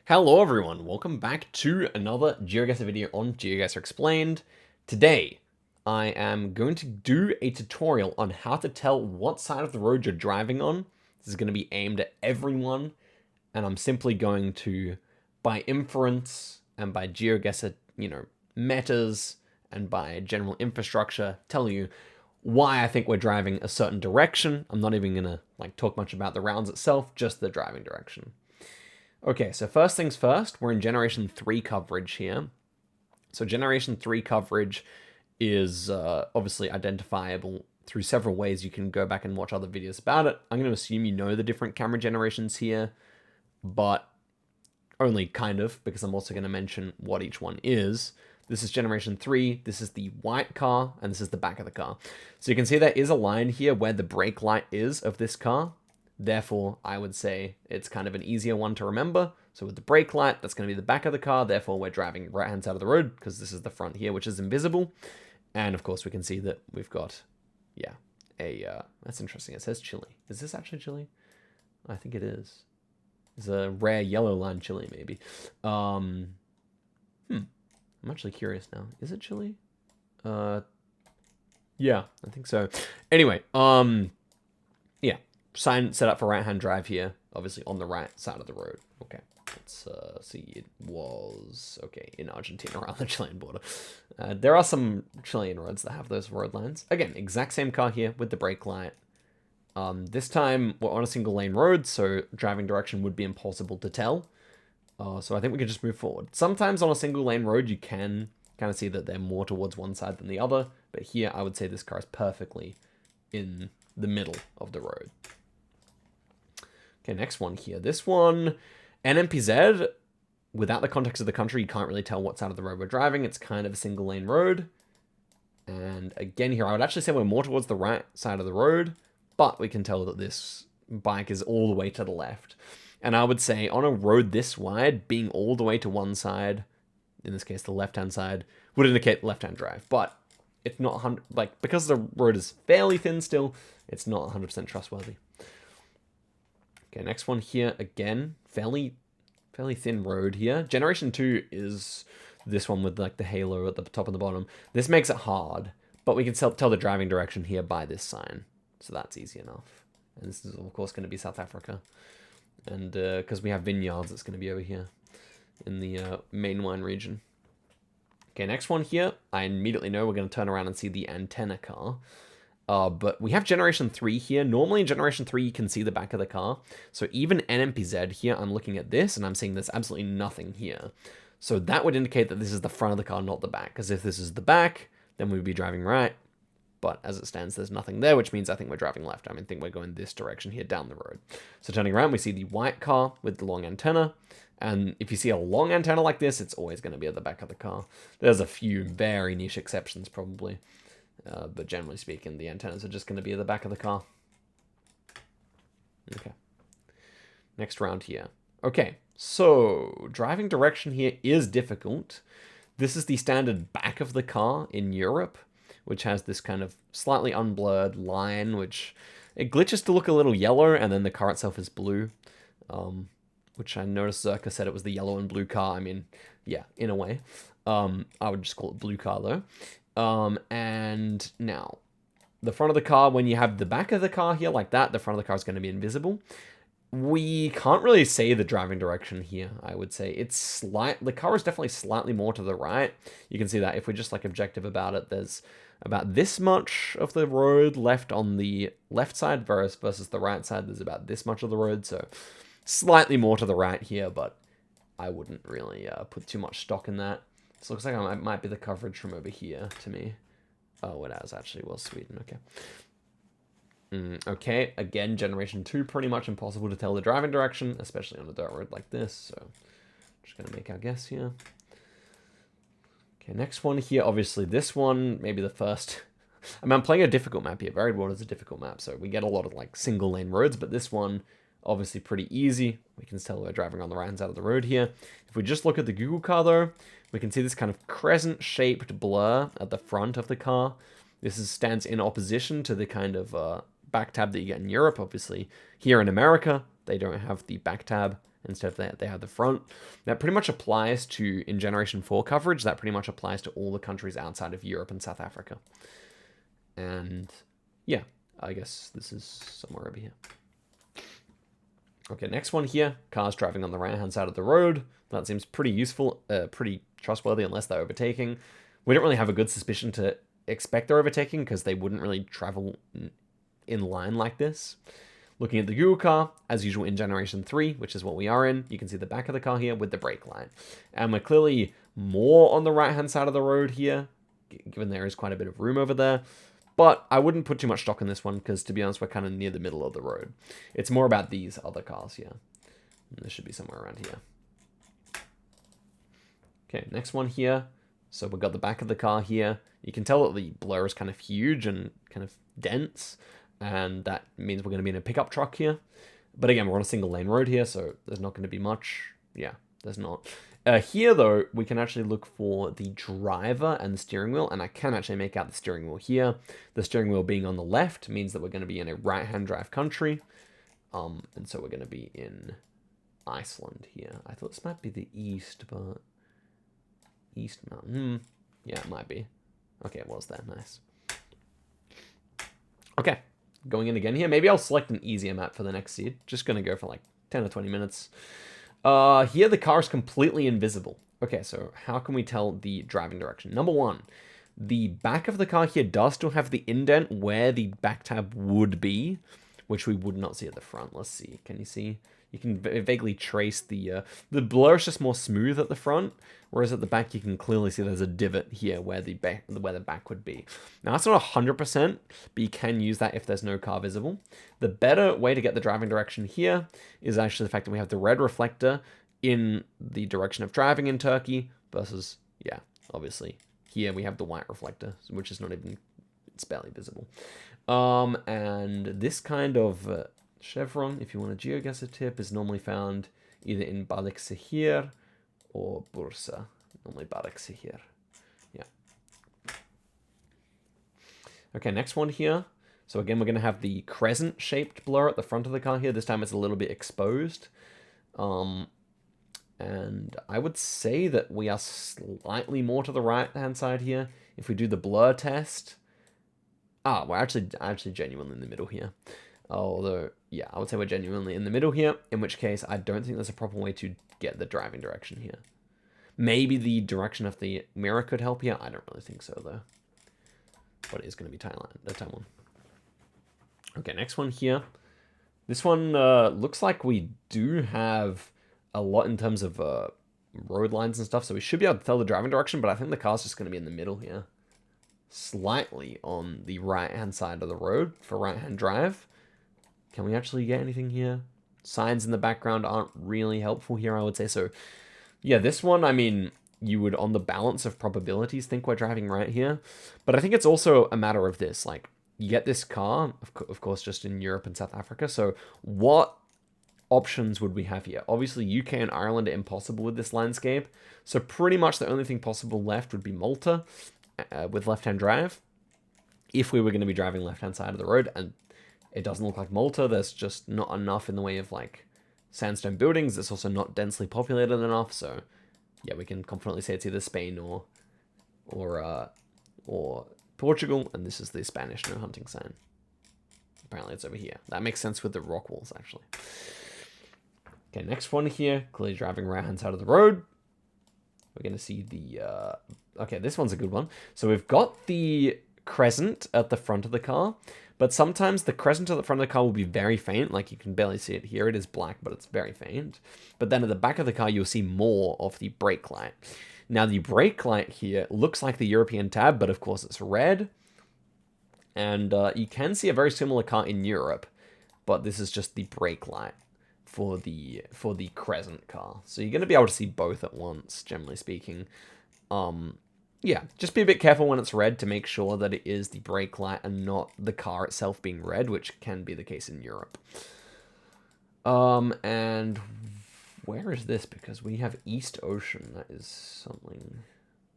Hello everyone, welcome back to another Geoguessr video on Geoguessr Explained. Today, I am going to do a tutorial on how to tell what side of the road you're driving on. This is going to be aimed at everyone, and I'm simply going to, by inference and by Geoguessr, metas, and by general infrastructure, tell you why I think we're driving a certain direction. I'm not even going to talk much about the rounds itself, just the driving direction. Okay, so first things first, we're in Generation 3 coverage here. So Generation 3 coverage is obviously identifiable through several ways. You can go back and watch other videos about it. I'm going to assume you know the different camera generations here, but only kind of, because I'm also going to mention what each one is. This is Generation 3, this is the white car, and this is the back of the car. So you can see there is a line here where the brake light is of this car. Therefore, I would say it's kind of an easier one to remember. So with the brake light, that's going to be the back of the car. Therefore, we're driving right-hand side of the road because this is the front here, which is invisible. And of course, we can see that we've got, that's interesting. It says Chile. Is this actually Chile? I think it is. It's a rare yellow line Chile, maybe. I'm actually curious now. Is it Chile? Yeah, I think so. Anyway, yeah. Sign set up for right-hand drive here, obviously on the right side of the road. Okay, let's see. It was, okay, in Argentina around the Chilean border. There are some Chilean roads that have those road lines. Again, exact same car here with the brake light. This time we're on a single lane road, so driving direction would be impossible to tell. So I think we can just move forward. Sometimes on a single lane road, you can kind of see that they're more towards one side than the other. But here, I would say this car is perfectly in the middle of the road. Okay, next one here. This one, NMPZ, without the context of the country, you can't really tell what side of the road we're driving. It's kind of a single lane road. And again here, I would actually say we're more towards the right side of the road, but we can tell that this bike is all the way to the left. And I would say on a road this wide, being all the way to one side, in this case the left-hand side, would indicate left-hand drive. But it's not 100, because the road is fairly thin still, it's not 100% trustworthy. Okay, next one here, again, fairly thin road here. Generation 2 is this one with the halo at the top and the bottom. This makes it hard, but we can tell the driving direction here by this sign. So that's easy enough. And this is, of course, going to be South Africa. And because we have vineyards, it's going to be over here in the main wine region. Okay, next one here, I immediately know we're going to turn around and see the antenna car. But we have Generation 3 here. Normally in Generation 3, you can see the back of the car. So even NMPZ here, I'm looking at this, and I'm seeing there's absolutely nothing here. So that would indicate that this is the front of the car, not the back. Because if this is the back, then we'd be driving right. But as it stands, there's nothing there, which means I think we're driving left. I think we're going this direction here down the road. So turning around, we see the white car with the long antenna. And if you see a long antenna like this, it's always going to be at the back of the car. There's a few very niche exceptions, probably. But generally speaking, the antennas are just going to be at the back of the car. Okay. Next round here. Okay, so driving direction here is difficult. This is the standard back of the car in Europe, which has this kind of slightly unblurred line, which it glitches to look a little yellow, and then the car itself is blue, which I noticed Zerka said it was the yellow and blue car. I mean, yeah, in a way. I would just call it blue car, though. And now, the front of the car, when you have the back of the car here like that, the front of the car is going to be invisible. We can't really say the driving direction here, I would say. The car is definitely slightly more to the right. You can see that if we're just objective about it, there's about this much of the road left on the left side versus the right side. There's about this much of the road, so slightly more to the right here, but I wouldn't really put too much stock in that. This looks like it might be the coverage from over here to me. Oh, it has actually. Well, Sweden. Okay. Okay, again, Generation 2, pretty much impossible to tell the driving direction, especially on a dirt road like this, so just going to make our guess here. Okay, next one here, obviously this one, maybe the first. I'm playing a difficult map here. Varied World is a difficult map, so we get a lot of single lane roads, but this one, obviously pretty easy. We can tell we're driving on the right-hand side of the road here. If we just look at the Google car, though, we can see this kind of crescent-shaped blur at the front of the car. This stands in opposition to the kind of back tab that you get in Europe, obviously. Here in America, they don't have the back tab, instead of they have the front. That pretty much applies to, in Generation 4 coverage, that pretty much applies to all the countries outside of Europe and South Africa. And yeah, I guess this is somewhere over here. Okay, next one here, cars driving on the right-hand side of the road. That seems pretty useful, pretty trustworthy unless they're overtaking. We don't really have a good suspicion to expect they're overtaking because they wouldn't really travel in line like this. Looking at the Google car, as usual in Generation 3, which is what we are in, you can see the back of the car here with the brake light. And we're clearly more on the right-hand side of the road here, given there is quite a bit of room over there. But I wouldn't put too much stock in this one because, to be honest, we're kind of near the middle of the road. It's more about these other cars here. And this should be somewhere around here. Okay, next one here. So we've got the back of the car here. You can tell that the blur is kind of huge and kind of dense. And that means we're going to be in a pickup truck here. But again, we're on a single lane road here, so there's not going to be much. Yeah, there's not. Here, though, we can actually look for the driver and the steering wheel, and I can actually make out the steering wheel here. The steering wheel being on the left means that we're going to be in a right-hand drive country. And so we're going to be in Iceland here. I thought this might be the east, but... East Mountain. Yeah, it might be. Okay, it was there. Nice. Okay, going in again here. Maybe I'll select an easier map for the next seed. Just going to go for like 10 or 20 minutes. Here the car is completely invisible. Okay, so how can we tell the driving direction? Number one, the back of the car here does still have the indent where the back tab would be, which we would not see at the front. Let's see. Can you see? You can vaguely trace the blur is just more smooth at the front, whereas at the back you can clearly see there's a divot here where the back would be. Now that's not 100%, but you can use that if there's no car visible. The better way to get the driving direction here is actually the fact that we have the red reflector in the direction of driving in Turkey versus, yeah, obviously here we have the white reflector, which is not even, it's barely visible. And this kind of chevron, if you want a Geoguessr tip, is normally found either in Balıkesir or Bursa. Normally Balıkesir. Yeah. Okay, next one here. So again, we're going to have the crescent-shaped blur at the front of the car here. This time it's a little bit exposed. And I would say that we are slightly more to the right-hand side here. If we do the blur test... we're actually genuinely in the middle here. Although, yeah, I would say we're genuinely in the middle here, in which case I don't think there's a proper way to get the driving direction here. Maybe the direction of the mirror could help here. I don't really think so, though. But it is going to be Taiwan. Okay, next one here. This one looks like we do have a lot in terms of road lines and stuff, so we should be able to tell the driving direction, but I think the car's just going to be in the middle here. Slightly on the right-hand side of the road for right-hand drive. Can we actually get anything here? Signs in the background aren't really helpful here, I would say. So, yeah, this one, I mean, you would, on the balance of probabilities, think we're driving right here. But I think it's also a matter of this. Like, you get this car, of course, just in Europe and South Africa. So, what options would we have here? Obviously, UK and Ireland are impossible with this landscape. So, pretty much the only thing possible left would be Malta with left-hand drive. If we were going to be driving left-hand side of the road, and it doesn't look like Malta. There's just not enough in the way of like sandstone buildings. It's also not densely populated enough. So yeah, we can confidently say it's either Spain or Portugal. And this is the Spanish no hunting sign. Apparently it's over here. That makes sense with the rock walls actually. Okay, next one here. Clearly driving right hand side of the road. We're going to see the... okay, this one's a good one. So we've got the crescent at the front of the car. But sometimes the crescent at the front of the car will be very faint. Like you can barely see it here. It is black, but it's very faint. But then at the back of the car, you'll see more of the brake light. Now the brake light here looks like the European tab, but of course it's red. And you can see a very similar car in Europe. But this is just the brake light for the crescent car. So you're going to be able to see both at once, generally speaking. Yeah, just be a bit careful when it's red to make sure that it is the brake light and not the car itself being red, which can be the case in Europe. And where is this? Because we have East Ocean. That is something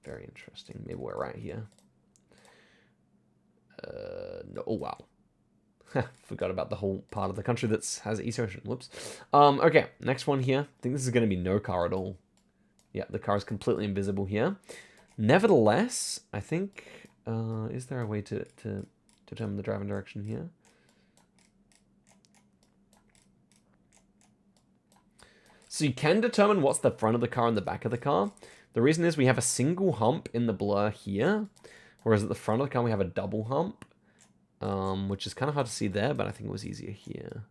very interesting. Maybe we're right here. No, oh, wow. Forgot about the whole part of the country that has East Ocean. Whoops. Okay, next one here. I think this is going to be no car at all. Yeah, the car is completely invisible here. Nevertheless, I think... is there a way to determine the driving direction here? So you can determine what's the front of the car and the back of the car. The reason is we have a single hump in the blur here, whereas at the front of the car we have a double hump, which is kind of hard to see there, but I think it was easier here.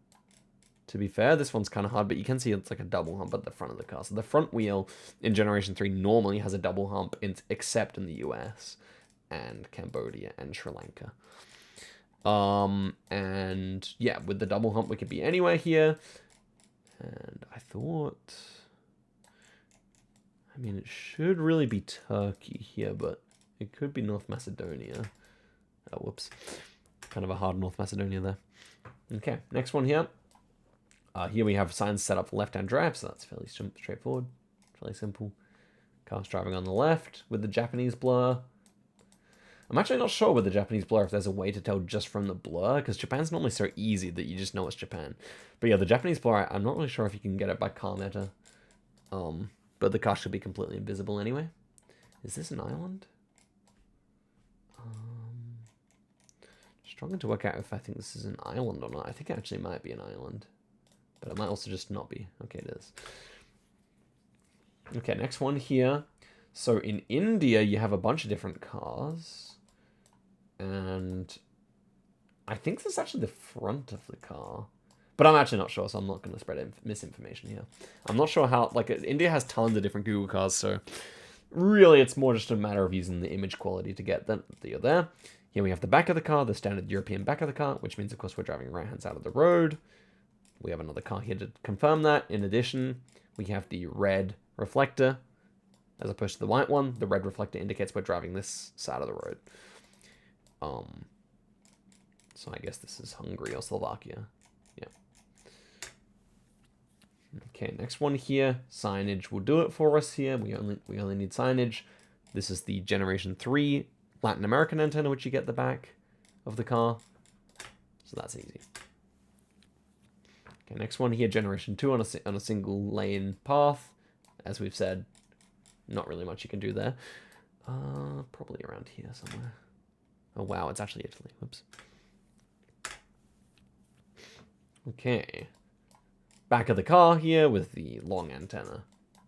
To be fair, this one's kind of hard, but you can see it's like a double hump at the front of the car. So the front wheel in Generation 3 normally has a double hump, except in the US and Cambodia and Sri Lanka. And yeah, with the double hump, we could be anywhere here. And I thought... I mean, it should really be Turkey here, but it could be North Macedonia. Oh, whoops. Kind of a hard North Macedonia there. Okay, next one here. Here we have signs set up for left-hand drive, so that's fairly straightforward. Fairly simple. Cars driving on the left with the Japanese blur. I'm actually not sure with the Japanese blur if there's a way to tell just from the blur, because Japan's normally so easy that you just know it's Japan. But yeah, the Japanese blur, I'm not really sure if you can get it by car meta. But the car should be completely invisible anyway. Is this an island? Struggling to work out if I think this is an island or not. I think it actually might be an island. But it might also just not be. Okay, it is. Okay, next one here. So in India, you have a bunch of different cars. And I think this is actually the front of the car. But I'm actually not sure, so I'm not going to spread misinformation here. I'm not sure how... Like, India has tons of different Google cars, so... Really, it's more just a matter of using the image quality to get that you're there. Here we have the back of the car, the standard European back of the car, which means, of course, we're driving right-hand side of the road. We have another car here to confirm that. In addition, we have the red reflector, as opposed to the white one. The red reflector indicates we're driving this side of the road. So I guess this is Hungary or Slovakia. Yeah. Okay, next one here. Signage will do it for us here. We only need signage. This is the Generation 3 Latin American antenna, which you get at the back of the car. So that's easy. Okay, next one here, Generation 2 on a single lane path. As we've said, not really much you can do there. Probably around here somewhere. Oh wow, it's actually Italy. Whoops. Okay. Back of the car here with the long antenna.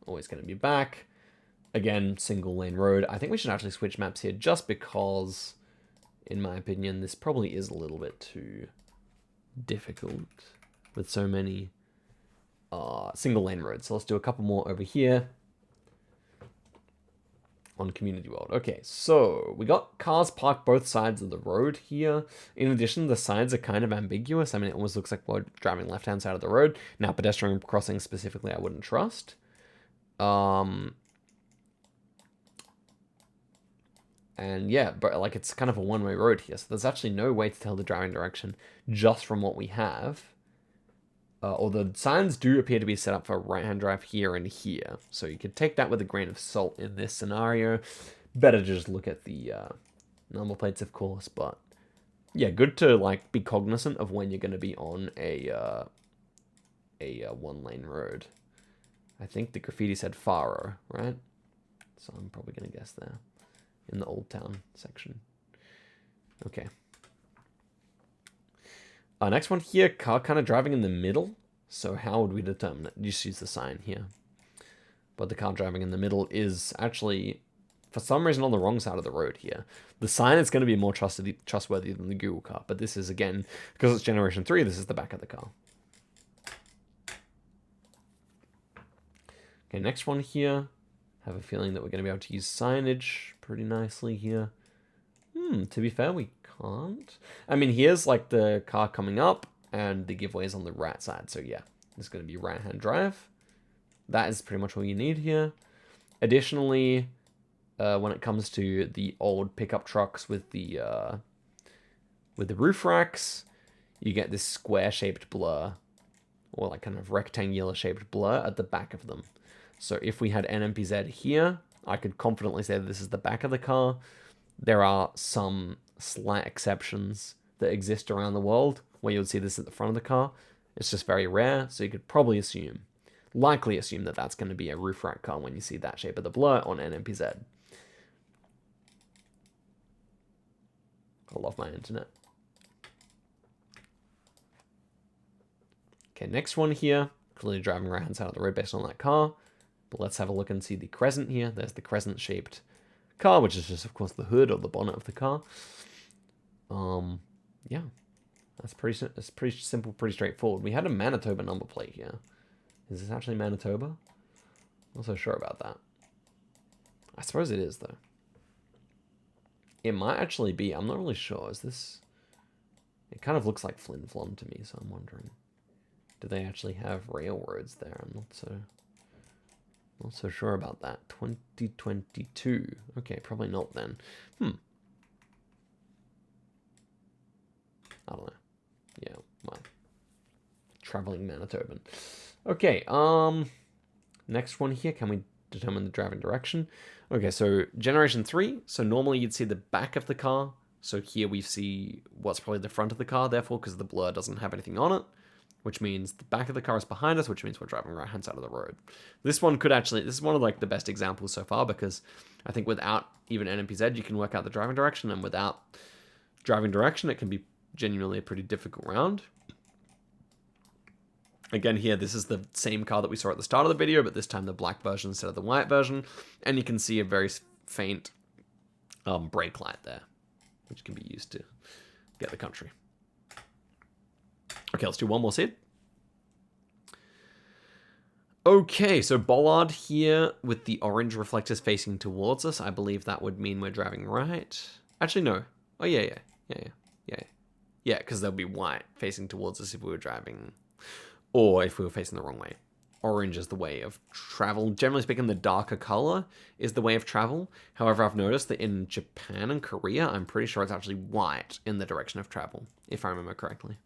Always going to be back. Again, single lane road. I think we should actually switch maps here just because, in my opinion, this probably is a little bit too difficult with so many single lane roads. So let's do a couple more over here on Community World. Okay, so we got cars parked both sides of the road here. In addition, the signs are kind of ambiguous. I mean, it almost looks like we're driving left-hand side of the road. Now, pedestrian crossing specifically, I wouldn't trust. And yeah, but like it's kind of a one-way road here. So there's actually no way to tell the driving direction just from what we have. Or the signs do appear to be set up for right-hand drive here and here. So you could take that with a grain of salt in this scenario. Better to just look at the number plates, of course. But yeah, good to like be cognizant of when you're going to be on a one-lane road. I think the graffiti said Faro, right? So I'm probably going to guess there in the Old Town section. Okay. Next one here, car kind of driving in the middle. So how would we determine it? Just use the sign here. But the car driving in the middle is actually, for some reason, on the wrong side of the road here. The sign is going to be more trustworthy than the Google car. But this is, again, because it's Generation 3, this is the back of the car. Okay, next one here. Have a feeling that we're going to be able to use signage pretty nicely here. To be fair, we can't. I mean, here's like the car coming up and the giveaway is on the right side. So yeah, it's going to be right-hand drive. That is pretty much all you need here. Additionally, when it comes to the old pickup trucks with the roof racks, you get this square-shaped blur or like kind of rectangular-shaped blur at the back of them. So if we had NMPZ here, I could confidently say that this is the back of the car. There are some slight exceptions that exist around the world. where you would see this at the front of the car. It's just very rare, so you could probably likely assume that that's going to be a roof rack car when you see that shape of the blur on NMPZ. I love my internet. Okay, next one here. Clearly driving right hand side of the road based on that car. But let's have a look and see the crescent here. There's the crescent shaped car, which is just, of course, the hood or the bonnet of the car. Yeah, that's pretty simple, pretty straightforward. We had a Manitoba number plate here. Is this actually Manitoba? Not so sure about that. I suppose it is, though. It might actually be. I'm not really sure. Is this... It kind of looks like Flin Flon to me, so I'm wondering. Do they actually have railroads there? I'm not so sure about that. 2022. Okay, probably not then. I don't know. Yeah, well, traveling Manitoban. Okay, next one here. Can we determine the driving direction? Okay, so generation 3. So normally you'd see the back of the car. So here we see what's probably the front of the car, therefore, because the blur doesn't have anything on it, which means the back of the car is behind us, which means we're driving right-hand side of the road. This one could actually, this is one of like the best examples so far, because I think without even NMPZ, you can work out the driving direction, and without driving direction, it can be genuinely a pretty difficult round. Again, here, this is the same car that we saw at the start of the video, but this time the black version instead of the white version. And you can see a very faint brake light there, which can be used to get the country. Okay, let's do one more seed. Okay, so bollard here with the orange reflectors facing towards us. I believe that would mean we're driving right. Actually, no. Oh, yeah, because there'll be white facing towards us if we were driving, or if we were facing the wrong way. Orange is the way of travel. Generally speaking, the darker color is the way of travel. However, I've noticed that in Japan and Korea, I'm pretty sure it's actually white in the direction of travel, if I remember correctly,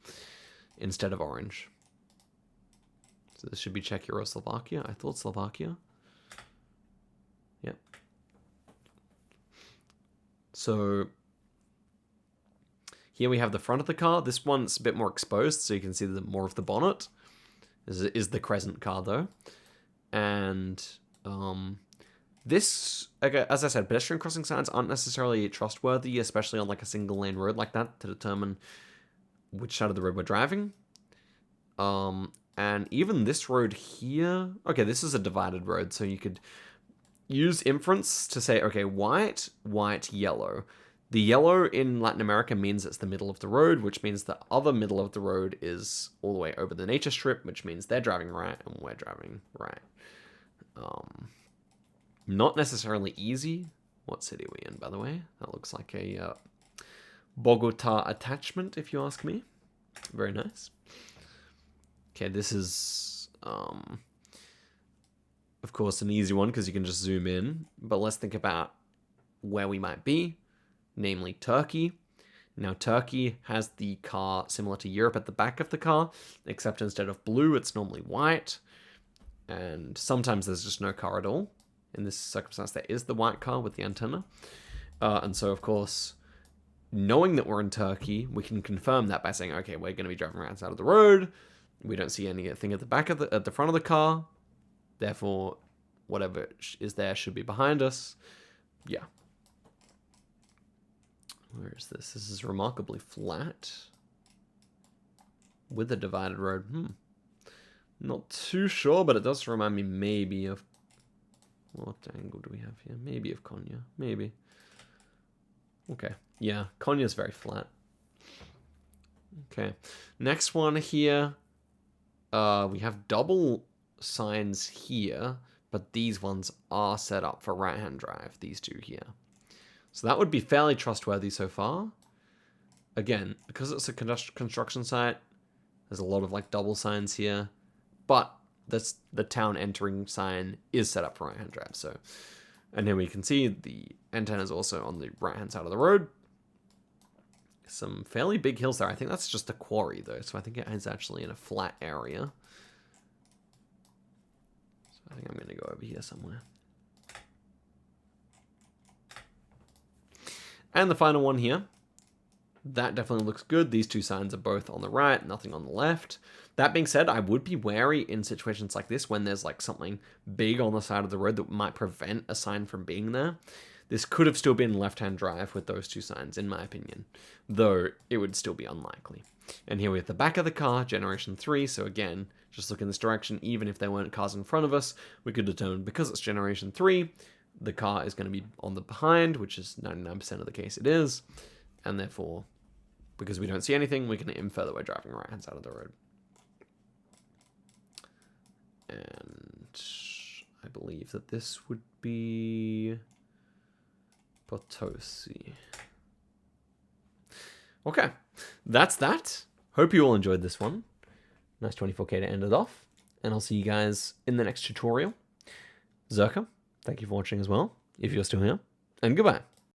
instead of orange. So this should be Czechia or Slovakia. I thought Slovakia. Yep. So here we have the front of the car. This one's a bit more exposed, so you can see more of the bonnet. Is the crescent car, though. And this, okay, as I said, pedestrian crossing signs aren't necessarily trustworthy, especially on like a single lane road like that, to determine which side of the road we're driving. And even this road here, okay, this is a divided road, so you could use inference to say, okay, white, white, yellow. The yellow in Latin America means it's the middle of the road, which means the other middle of the road is all the way over the nature strip, which means they're driving right and we're driving right. Not necessarily easy. What city are we in, by the way? That looks like a Bogota attachment, if you ask me. Very nice. Okay, this is, of course, an easy one because you can just zoom in. But let's think about where we might be. Namely Turkey. Now Turkey has the car similar to Europe at the back of the car, except instead of blue, it's normally white. And sometimes there's just no car at all. In this circumstance, there is the white car with the antenna. And so, of course, knowing that we're in Turkey, we can confirm that by saying, okay, we're going to be driving right side of the road. We don't see anything at the back of at the front of the car. Therefore, whatever is there should be behind us. Yeah. Where is this? This is remarkably flat with a divided road. Not too sure, but it does remind me maybe of... What angle do we have here? Maybe of Konya. Maybe. Okay. Yeah, Konya's very flat. Okay. Next one here. We have double signs here, but these ones are set up for right-hand drive, these two here. So that would be fairly trustworthy so far. Again, because it's a construction site, there's a lot of like double signs here, but the town entering sign is set up for right-hand drive. So, and here we can see the antenna is also on the right-hand side of the road. Some fairly big hills there. I think that's just a quarry though, so I think it is actually in a flat area. So I think I'm going to go over here somewhere. And the final one here. that definitely looks good. These two signs are both on the right, nothing on the left. That being said, I would be wary in situations like this when there's like something big on the side of the road that might prevent a sign from being there. This could have still been left-hand drive with those two signs, in my opinion, though it would still be unlikely. And here we have the back of the car, generation 3, so again, just look in this direction, even if there weren't cars in front of us, we could determine because it's generation 3, the car is going to be on the behind, which is 99% of the case it is, and therefore, because we don't see anything, we can infer that we're driving the right-hand side of the road. And I believe that this would be Potosi. Okay, that's that. Hope you all enjoyed this one. Nice 24K to end it off. And I'll see you guys in the next tutorial. Zerka, thank you for watching as well, if you're still here. And goodbye.